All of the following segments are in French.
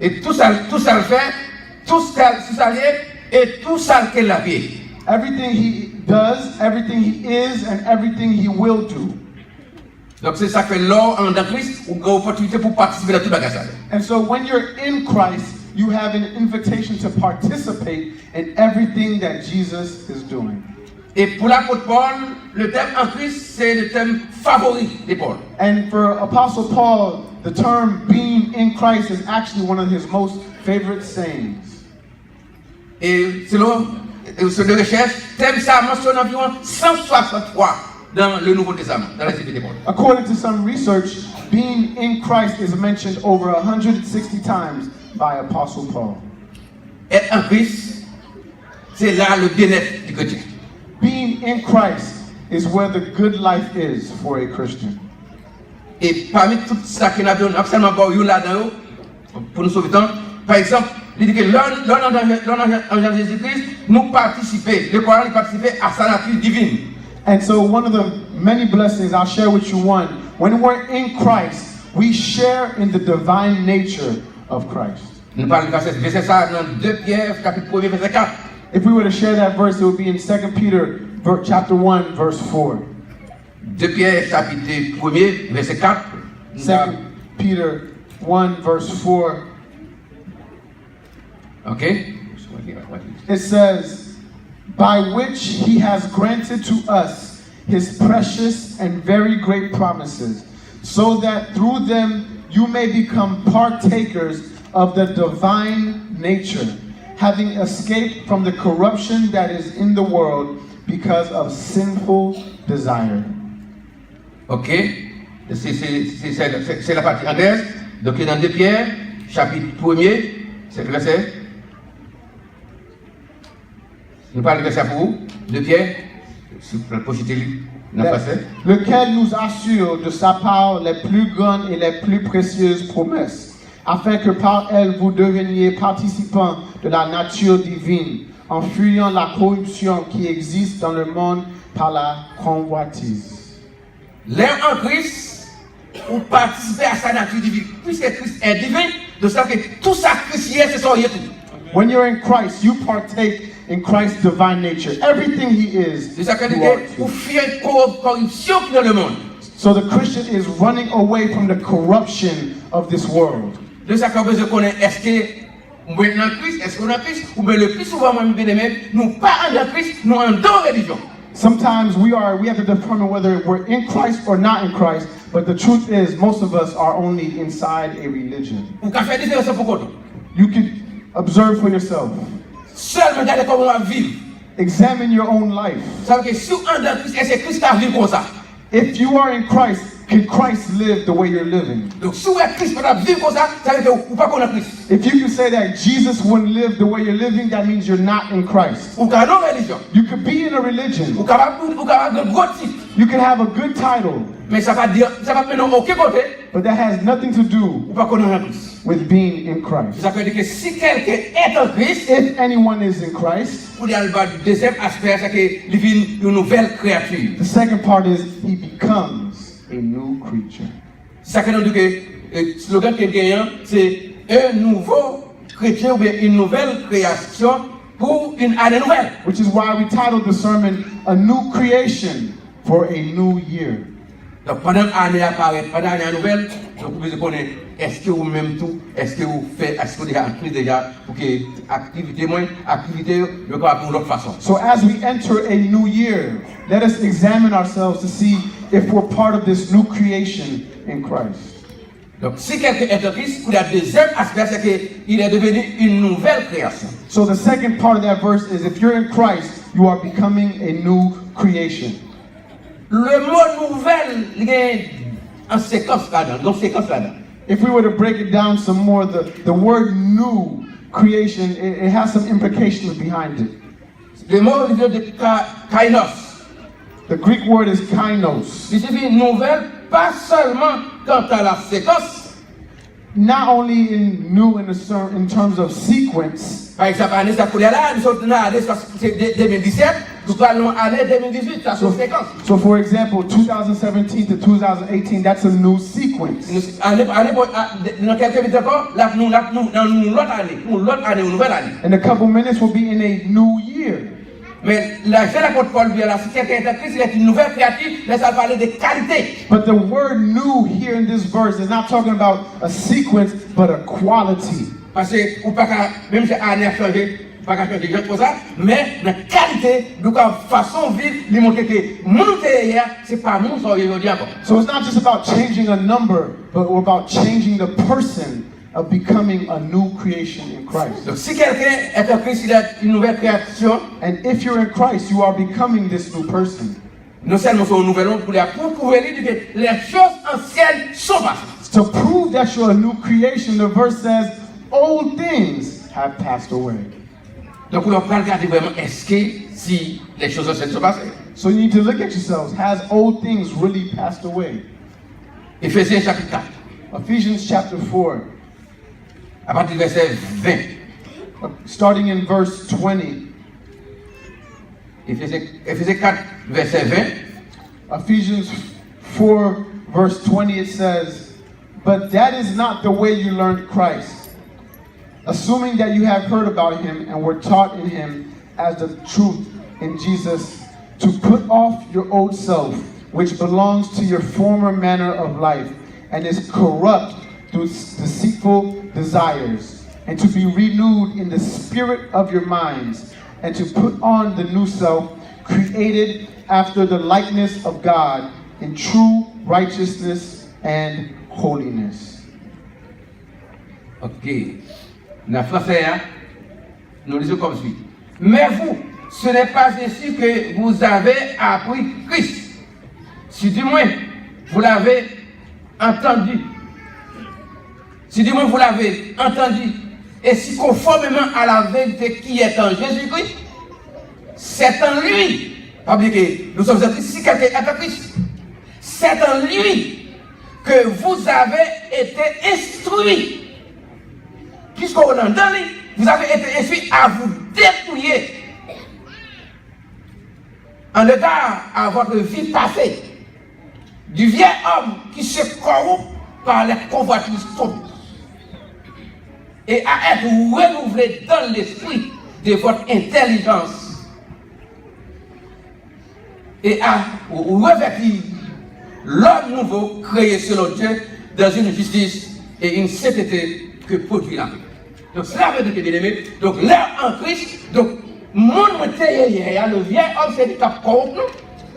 Et tout ça le fait, tout ça lié, et tout ça qu'elle a fait. Everything he does, everything he is, and everything he will do. Donc c'est ça que l'or en Christ, ou une opportunité pour participer à tout bagage. And so when you're in Christ, you have an invitation to participate in everything that Jesus is doing. Et pour l'apôtre Paul, le thème en Christ, c'est le thème favori de Paul. And for Apostle Paul, the term being in Christ is actually one of his most favorite sayings. Et selon de recherche, thème ça mentionne environ 163 dans le Nouveau Testament, dans les Écrits de Paul. According to some research, being in Christ is mentioned over 160 times by Apostle Paul. Être en Christ, c'est là le bien-être du chrétien. Being in Christ is where the good life is for a Christian. Et parmi tout ça que nous avons absolument pas eu là-dedans, pour nous sauver le temps, par exemple, il dit que l'homme en Jésus-Christ, nous participer, le Coran participer à sa nature divine. And so one of the many blessings, I'll share with you one. When we're in Christ, we share in the divine nature of Christ. Nous parlons de verset ça dans 2 Pierre, chapitre 1, verset 4. If we were to share that verse, it would be in 2 Peter chapter 1, verse 4. 2 Pierre, chapitre 1, verset 4. 2 Peter 1, verse 4. Okay? It says, by which he has granted to us his precious and very great promises, so that through them you may become partakers of the divine nature, having escaped from the corruption that is in the world because of sinful desire. Ok? C'est la partie anglaise. Donc, dans 2 Pierre, chapitre 1er, c'est le verset. Nous parlons de verset pour vous. 2 Pierre, lequel nous assure de sa part les plus grandes et les plus précieuses promesses, afin que par elle vous deveniez participants de la nature divine, en fuyant la corruption qui existe dans le monde par la convoitise. L'un en Christ, ou participer à sa nature divine, puisque Christ est divin, de ça que tout ça Christ est, c'est son tout. When you're in Christ, you partake in Christ's divine nature. Everything he is, c'est ça que you are pour fuir une corruption qui est dans le monde. So the Christian is running away from the corruption of this world. De ça qu'on besoin connaître, est-ce que nous sommes en Christ, est-ce qu'on est en Christ, ou bien le plus souvent, nous pas en Christ, nous en deux religions. Sometimes we have to determine whether we're in Christ or not in Christ, but the truth is most of us are only inside a religion. You can observe for yourself. Seulement regardez comment on va vivre. Examine your own life. Ça veut dire que si on est en Christ, est-ce que Christ a vécu comme ça? If you are in Christ, can Christ live the way you're living? Donc si vous êtes Christ, vous avez vécu comme ça, ça veut dire que vous pas qu'on est Christ. If you can say that Jesus wouldn't live the way you're living, that means you're not in Christ. Ou qu'à nos religions. You could be in a religion. Ou qu'à un gros titre. You can have a good title. Mais ça va mener aucun côté. But that has nothing to do ou pas qu'on est en Christ. With being in Christ. Ça veut dire que si quelqu'un est en Christ, if anyone is in Christ, pour dire le deuxième aspect, c'est qu'il devient une nouvelle créature. The second part is he becomes a new creature. Ça veut dire que le slogan qu'il gagne, c'est un nouveau chrétien ou bien une nouvelle création pour une année nouvelle. Which is why we titled the sermon A New Creation for a New Year. Donc pendant l'année apparaît, pendant l'année nouvelle, donc vous connaissez, est-ce que vous même tout, est-ce que vous faites, est-ce que vous avez appris déjà pour que activité le corps pour l'autre façon. So as we enter a new year, let us examine ourselves to see if we're part of this new creation in Christ. Donc si quelqu'un est en Christ, le deuxième aspect c'est qu'il est devenu une nouvelle création. So the second part of that verse is if you're in Christ, you are becoming a new creation. Le mot nouvelle, il est en séquence là-dedans, donc séquence là-dedans. If we were to break it down some more, the word new creation, it has some implications behind it. Le mot vient de kainos. The Greek word is kainos. Il signifie nouvelle, pas seulement quant à la séquence. Not only in new in terms of sequence. Par exemple, année ça coulait là, nous sommes dans l'année 2017. Nous allons aller 2018, ça c'est séquence. So for example, 2017 to 2018, that's a new sequence. Dans quelques minutes encore, là, nous l'autre année, une nouvelle année. In a couple minutes, we'll be in a new year. Mais la jeune apôtre Paul dit là, si quelqu'un est en Christ, il est une nouvelle créature, mais ça parler de qualité. But the word new here in this verse is not talking about a sequence, but a quality. Parce que, ou pas même si l'année a changé, pas qu'à changer gens pour ça, mais la qualité, donc la façon de vivre, lui montrer que mon hier, c'est pas mon ça aujourd'hui encore. So it's not just about changing a number, but about changing the person of becoming a new creation in Christ. Donc si quelqu'un est en Christ, il est une nouvelle création. And if you're in Christ, you are becoming this new person. Non seulement c'est une nouvelle homme, pour prouver que les choses anciennes sont passées. To prove that you're a new creation, the verse says, old things have passed away. Donc on va regarder vraiment est-ce que si les choses anciennes sont passées. So you need to look at yourselves. Has old things really passed away? Éphésiens chapitre 4, Ephesians chapter 4, à partir du verset 20. starting in verse 20. Éphésiens 4, verset 20. Ephesians 4, verse 20, it says, "But that is not the way you learned Christ, assuming that you have heard about him and were taught in him as the truth in Jesus, to put off your old self, which belongs to your former manner of life and is corrupt through deceitful desires, and to be renewed in the spirit of your minds, and to put on the new self, created after the likeness of God in true righteousness and holiness." Ok. Dans le français, nous lisons comme suit. Mais vous, ce n'est pas ainsi que vous avez appris Christ. Si du moins vous l'avez entendu. Si du moins vous l'avez entendu. Et si conformément à la vérité qui est en Jésus-Christ, c'est en lui. Pas oublier que nous sommes en Christ. Si quelqu'un est en Christ, c'est en lui que vous avez été instruits. Puisqu'on est dans lui, vous avez été instruits à vous dépouiller en égard à votre vie passée du vieil homme qui se corrompt par les convoitises sombres et à être renouvelé dans l'esprit de votre intelligence et à revêtir l'homme nouveau créé selon Dieu dans une justice et une sainteté que produit la vie. Donc cela veut dire que bien aimé, donc là en Christ, donc mon le vieil homme c'est du cap corrompu.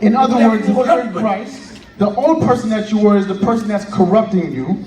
In other words, if you're in Christ, the old person that you were is the person that's corrupting you.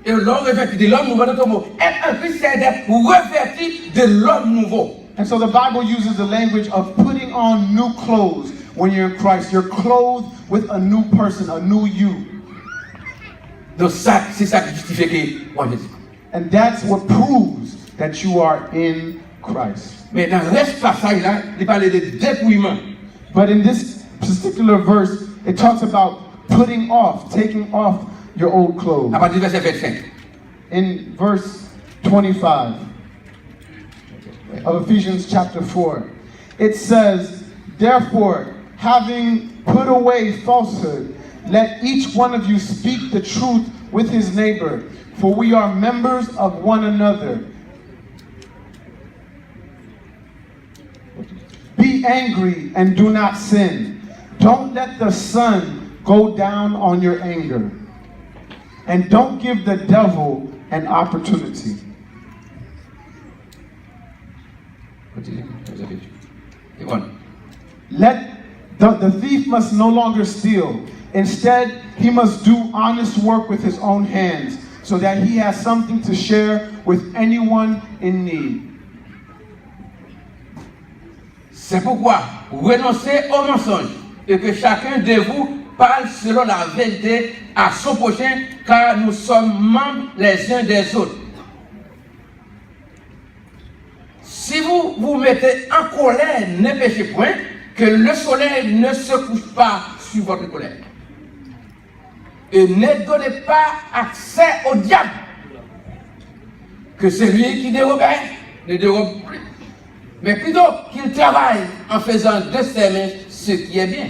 Et l'homme revêtu de l'homme nouveau, notre mot. Être en Christ, c'est d'être revêtu de l'homme nouveau. And so the Bible uses the language of putting on new clothes when you're in Christ. You're clothed with a new person, a new you. Donc ça, c'est ça qui justifie que moi Jésus. And that's what proves that you are in Christ. Mais dans le reste passage là, il parle de dépouillement. But in this particular verse, it talks about putting off, taking off your old clothes. À partir du verset 25. In verse 25 of Ephesians chapter 4, it says, "Therefore, having put away falsehood, let each one of you speak the truth with his neighbor, for we are members of one another. Be angry and do not sin. Don't let the sun go down on your anger. And don't give the devil an opportunity." The thief must no longer steal. Instead, he must do honest work with his own hands, so that he has something to share with anyone in need. C'est pourquoi renoncez au mensonge et que chacun de vous parle selon la vérité à son prochain, car nous sommes membres les uns des autres. Si vous vous mettez en colère, ne péchez point, que le soleil ne se couche pas sur votre colère. Et ne donnez pas accès au diable, que celui qui dérobe ne dérobe plus, Mais plutôt qu'il travaille en faisant de ses mains ce qui est bien,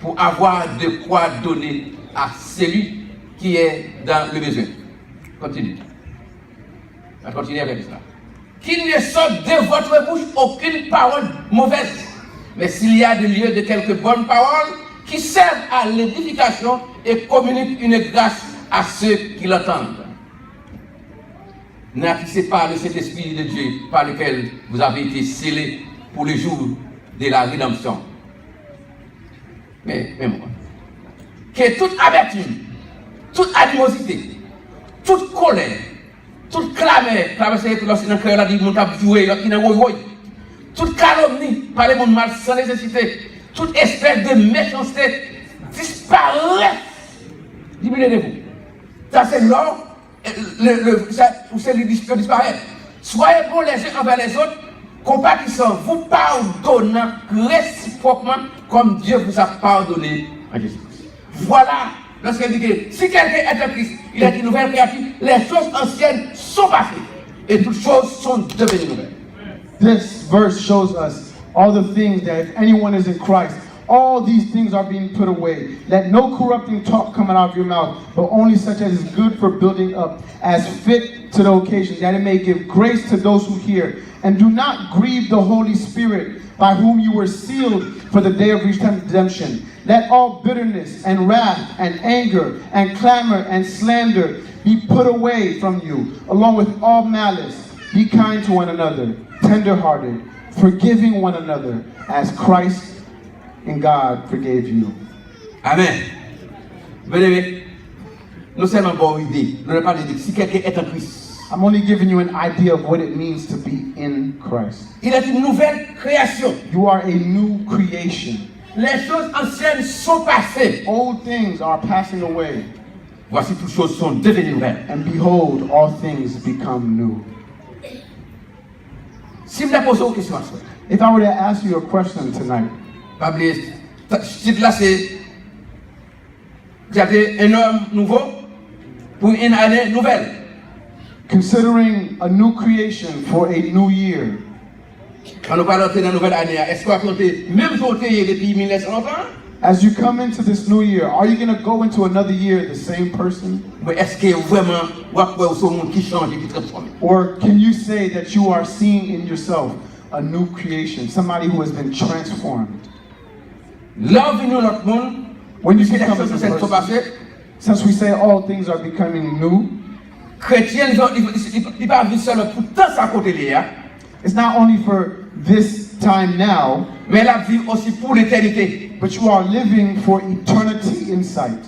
pour avoir de quoi donner à celui qui est dans le besoin. Continue. On va continuer avec cela. Qu'il ne sorte de votre bouche aucune parole mauvaise, mais s'il y a de lieu de quelques bonnes paroles qui servent à l'édification et communiquent une grâce à ceux qui l'entendent. N'attissez pas le Saint-Esprit de Dieu par lequel vous avez été scellés pour le jour de la rédemption. Mais moi, que toute amertume, toute animosité, toute colère, toute clameur, c'est lorsque dans le cœur, dit, mon tap joué, qui n'a pas toute calomnie, par les mondes mal sans nécessité, toute espèce de méchanceté disparaît. Diminuez de vous. Ça, c'est l'or, c'est le disparaître. Soyez bons les uns envers les autres, compatissant, vous pardonnant réciproquement comme Dieu vous a pardonné en Jésus-Christ. Voilà, lorsqu'il dit que si quelqu'un est en Christ, il est une nouvelle créature, les choses anciennes sont passées et toutes choses sont devenues nouvelles. This verse shows us all the things that if anyone is in Christ, all these things are being put away. Let no corrupting talk come out of your mouth, but only such as is good for building up, as fit to the occasion, that it may give grace to those who hear. And do not grieve the Holy Spirit, by whom you were sealed for the day of redemption. Let all bitterness and wrath and anger and clamor and slander be put away from you, along with all malice. Be kind to one another, tender-hearted, forgiving one another, as Christ and God forgave you. Amen. Bien-aimés, nous seulement pour idée, nous n'avons pas dit si quelqu'un est en Christ. I'm only giving you an idea of what it means to be in Christ. Il est une nouvelle création. You are a new creation. Les choses anciennes sont passées. Old things are passing away. Voici toutes choses sont devenues nouvelles. And behold, all things become new. Si je me pose une question à soi, If I were to ask you a question tonight, pas oublier, ce titre-là c'est j'avais un homme nouveau pour une année nouvelle. considering a new creation for a new year, Quand nous parlons de la nouvelle année, est-ce qu'on va compter même côté depuis 1900 ans? as you come into this new year, are you going to go into another year the same person? Mais est-ce que vraiment, ou ce monde qui change et qui transforme? Or can you say that you are seeing in yourself a new creation, somebody who has been transformed? L'envie nous notre monde, When you puisque les become choses a new anciennes sont person, passées, since we say all things are becoming new, chrétiens, ils pas vivre seulement pour tant ça côté là, it's not only for this time now, mais la vie aussi pour l'éternité. but you are living for eternity in sight.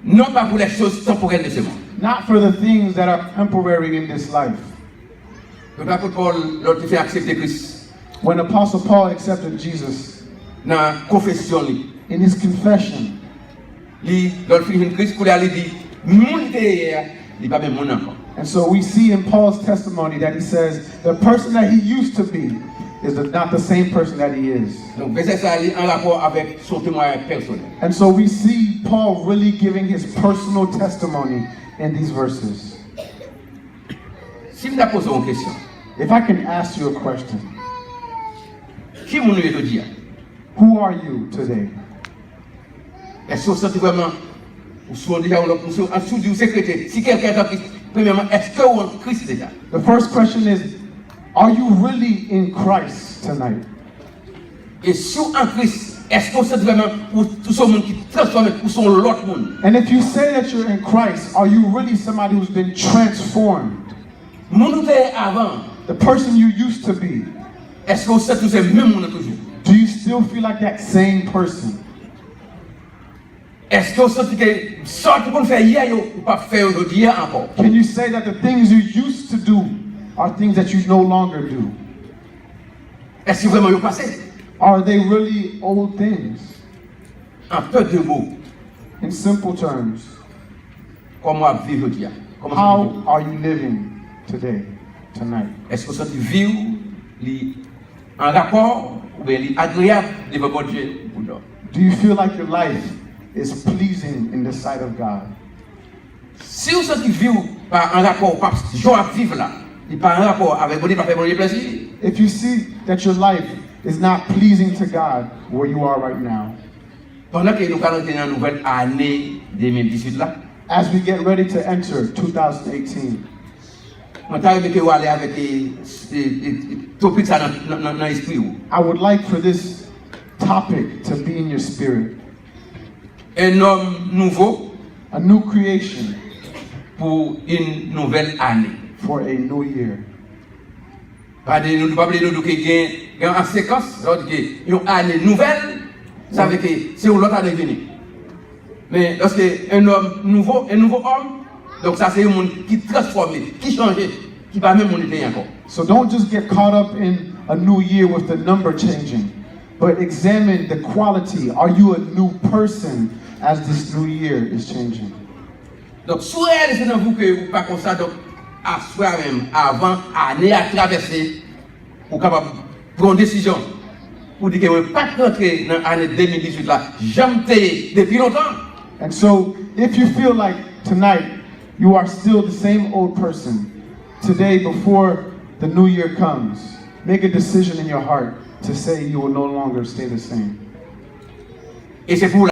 Non pas pour les choses temporelles de ce monde. Not for the things that are temporary in this life. L'apôtre Paul, lorsqu'il fait accepter Christ, When Apostle Paul accepted Jesus, dans la confession, in his confession, lorsqu'il fait Christ, il dit, mon hier, il n'est pas même mon encore. and so we see in Paul's testimony that he says the person that he used to be is not the same person that he is. Donc, verset ça en rapport avec son témoignage personnel. And so we see Paul really giving his personal testimony in these verses. Si je me pose une question, If I can ask you a question, qui mon est aujourd'hui? who are you today? Est-ce que vous sentez vraiment, ou soit déjà en dessous du secrétaire, si quelqu'un est en Christ, premièrement, est-ce que vous êtes en Christ déjà? The first question is, are you really in Christ tonight? Et si vous êtes en Christ, est-ce que vous sentez vraiment, ou tout ce monde qui transforme, ou sont l'autre monde? And if you say that you're in Christ, are you really somebody who's been transformed? Mon était avant, The person you used to be, est-ce que vous sentez que c'est le même monde toujours? do you still feel like that same person? Est-ce que vous sentez que ce qu'on fait hier, vous ne pas faire aujourd'hui encore? Can you say that the things you used to do are things that you no longer do? Est-ce que vraiment vous passez? Are they really old things? En peu de mots, In simple terms, comment vivre aujourd'hui? Comment how are you living today, tonight? est-ce que vous sentez vivre en rapport ou bien agréable devant votre Dieu ou non? Do you feel like your life is pleasing in the sight of God? Si vous sentez vivre par un rapport, par joie à vivre là, il pas un rapport avec bon Dieu, pas fait bon Dieu plaisir. If you see that your life is not pleasing to God where you are right now, Pendant que nous allons dans la nouvelle année 2018 là, as we get ready to enter 2018, on t'a aimé que vous allez avec topic ça dans l'esprit. I would like for this topic to be in your spirit. Un homme nouveau A new creation pour une nouvelle année. for a new year. Pas de nous pas nous que gain en séquence, donc que une année nouvelle, ça veut que c'est l'autre année venir. Mais lorsque un homme nouveau, un nouveau homme, donc ça c'est un monde qui transformé, qui changé, qui pas même monde était encore. So don't just get caught up in a new year with the number changing, but examine the quality. Are you a new person as this new year is changing? Donc soit c'est dans vous que vous pas comme ça donc à soi même avant année à traverser pour capable prendre une décision pour dire que vous pas rentrer dans l'année 2018 là, jamais depuis longtemps. And so, if you feel like tonight you are still the same old person, today before the new year comes, make a decision in your heart to say you will no longer stay the same. Et c'est pour